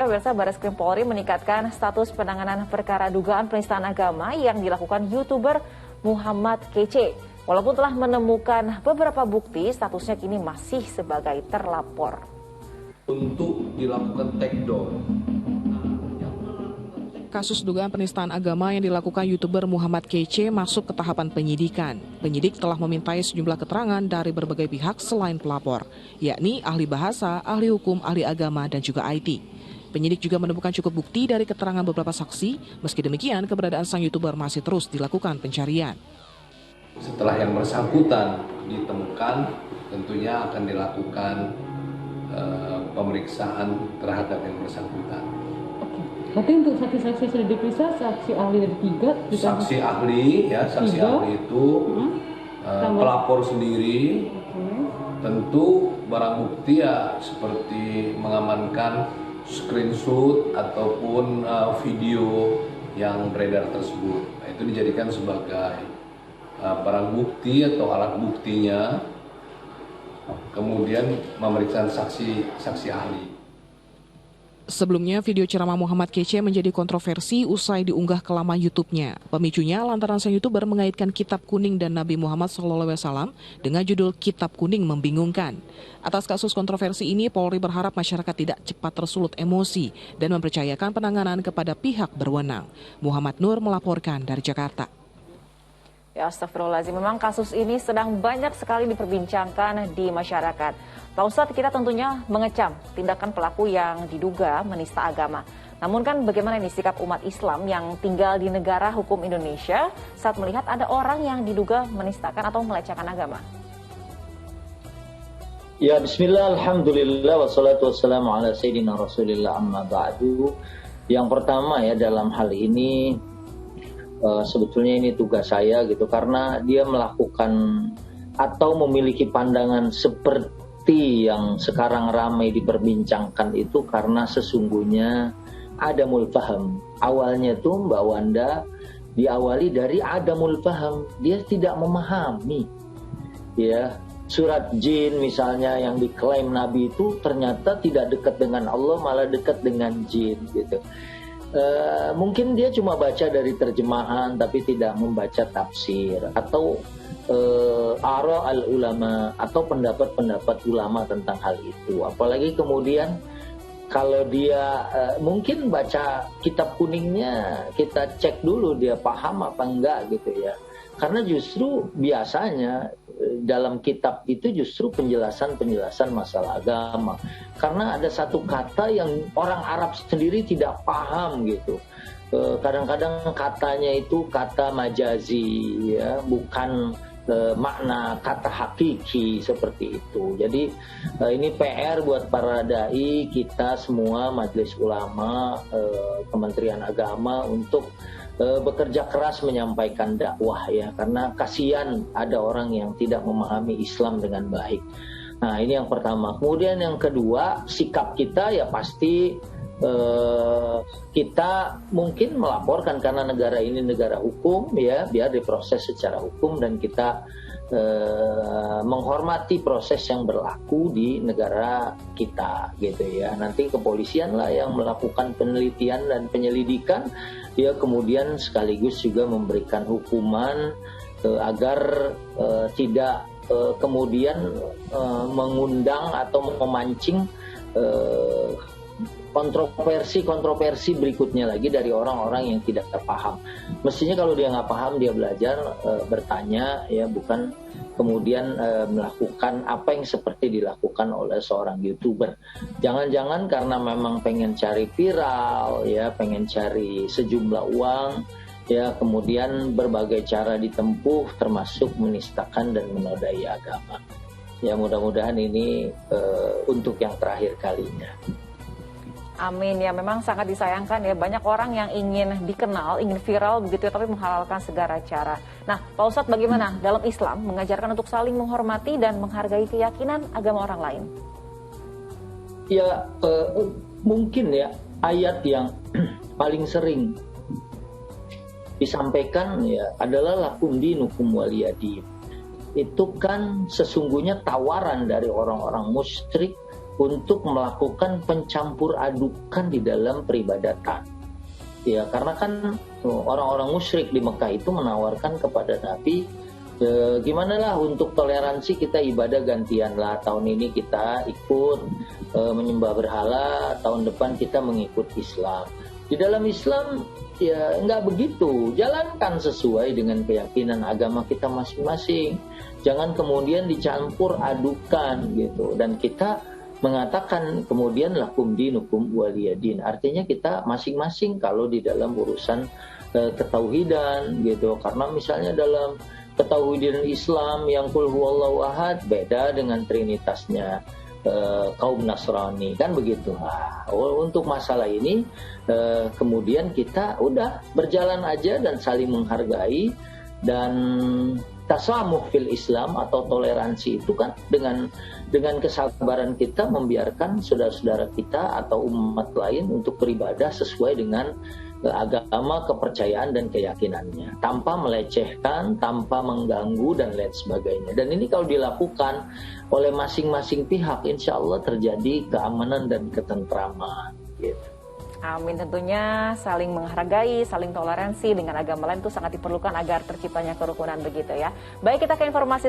Pemirsa, Barreskrim Polri meningkatkan status penanganan perkara dugaan penistaan agama yang dilakukan YouTuber Muhammad Kece. Walaupun telah menemukan beberapa bukti, statusnya kini masih sebagai terlapor. Untuk dilakukan takedown. Kasus dugaan penistaan agama yang dilakukan YouTuber Muhammad Kece masuk ke tahapan penyidikan. Penyidik telah memintai sejumlah keterangan dari berbagai pihak selain pelapor, yakni ahli bahasa, ahli hukum, ahli agama, dan juga IT. Penyidik juga menemukan cukup bukti dari keterangan beberapa saksi. Meski demikian, keberadaan sang YouTuber masih terus dilakukan pencarian. Setelah yang bersangkutan ditemukan, tentunya akan dilakukan pemeriksaan terhadap yang bersangkutan. Berarti untuk saksi-saksi sudah diperiksa, saksi ahli dari 3? Saksi ahli, ya, saksi 3. Ahli itu pelapor sendiri. Tentu barang bukti ya seperti mengamankan screenshot ataupun video yang beredar tersebut. Nah, itu dijadikan sebagai barang bukti atau alat buktinya. Kemudian memeriksa saksi ahli. Sebelumnya, video ceramah Muhammad Kece menjadi kontroversi usai diunggah ke laman YouTube-nya. Pemicunya lantaran sang YouTuber mengaitkan Kitab Kuning dan Nabi Muhammad SAW dengan judul Kitab Kuning Membingungkan. Atas kasus kontroversi ini, Polri berharap masyarakat tidak cepat tersulut emosi dan mempercayakan penanganan kepada pihak berwenang. Muhammad Nur melaporkan dari Jakarta. Ya, astagfirullahaladzim, memang kasus ini sedang banyak sekali diperbincangkan di masyarakat. Pak Ustadz, kita tentunya mengecam tindakan pelaku yang diduga menista agama. Namun kan bagaimana ini sikap umat Islam yang tinggal di negara hukum Indonesia saat melihat ada orang yang diduga menistakan atau melecehkan agama? Ya, bismillah, alhamdulillah, wassalatu wassalamu ala sayyidina rasulillah amma ba'du. Yang pertama ya, dalam hal ini sebetulnya ini tugas saya gitu, karena dia melakukan atau memiliki pandangan seperti yang sekarang ramai diperbincangkan itu karena sesungguhnya adamul faham. Awalnya tuh Mbak Wanda diawali dari adamul faham, dia tidak memahami. Ya, surat jin misalnya yang diklaim Nabi itu ternyata tidak dekat dengan Allah, malah dekat dengan jin gitu. Mungkin dia cuma baca dari terjemahan tapi tidak membaca tafsir atau ara al-ulama atau pendapat-pendapat ulama tentang hal itu. Apalagi kemudian kalau dia mungkin baca Kitab Kuningnya, kita cek dulu dia paham apa enggak gitu ya. Karena justru biasanya dalam kitab itu justru penjelasan-penjelasan masalah agama. Karena ada satu kata yang orang Arab sendiri tidak paham gitu. Kadang-kadang katanya itu kata majazi ya, bukan makna kata hakiki seperti itu. Jadi ini PR buat para dai, kita semua Majelis Ulama, Kementerian Agama untuk bekerja keras menyampaikan dakwah ya, karena kasihan ada orang yang tidak memahami Islam dengan baik. Nah, ini yang pertama. Kemudian yang kedua, sikap kita ya pasti kita mungkin melaporkan karena negara ini negara hukum ya, biar diproses secara hukum dan kita menghormati proses yang berlaku di negara kita gitu ya. Nanti kepolisian lah yang melakukan penelitian dan penyelidikan ya, kemudian sekaligus juga memberikan hukuman agar tidak kemudian mengundang atau memancing kontroversi berikutnya lagi dari orang-orang yang tidak terpaham. Mestinya kalau dia nggak paham, dia belajar, bertanya ya, bukan kemudian melakukan apa yang seperti dilakukan oleh seorang YouTuber. Jangan-jangan karena memang pengen cari viral ya, pengen cari sejumlah uang ya, kemudian berbagai cara ditempuh termasuk menistakan dan menodai agama. Ya, mudah-mudahan ini untuk yang terakhir kalinya. Amin, ya memang sangat disayangkan ya, banyak orang yang ingin dikenal, ingin viral begitu ya, tapi menghalalkan segala cara. Nah, Pak Ustadz, bagaimana dalam Islam mengajarkan untuk saling menghormati dan menghargai keyakinan agama orang lain? Ya, mungkin ya ayat yang paling sering disampaikan ya adalah lakum dinukum waliyadin. Itu kan sesungguhnya tawaran dari orang-orang musyrik untuk melakukan pencampur adukan di dalam peribadatan. Ya, karena kan orang-orang musyrik di Mekah itu menawarkan kepada Nabi, gimana lah untuk toleransi kita ibadah gantian lah, tahun ini kita ikut menyembah berhala, tahun depan kita mengikut Islam. Di dalam Islam ya nggak begitu, jalankan sesuai dengan keyakinan agama kita masing-masing, jangan kemudian dicampur adukan gitu. Dan kita mengatakan kemudian lakum dinukum waliyadin, artinya kita masing-masing kalau di dalam urusan ketauhidan gitu. Karena misalnya dalam ketauhidan Islam yang qul huwallahu ahad beda dengan trinitasnya kaum Nasrani, kan begitu. Nah, untuk masalah ini kemudian kita udah berjalan aja dan saling menghargai, dan tasamuh fil Islam atau toleransi itu kan dengan kesabaran kita membiarkan saudara-saudara kita atau umat lain untuk beribadah sesuai dengan agama, kepercayaan dan keyakinannya, tanpa melecehkan, tanpa mengganggu dan lain sebagainya. Dan ini kalau dilakukan oleh masing-masing pihak, insya Allah terjadi keamanan dan ketentraman gitu. Amin. Tentunya saling menghargai, saling toleransi dengan agama lain itu sangat diperlukan agar terciptanya kerukunan begitu ya. Baik, kita ke informasi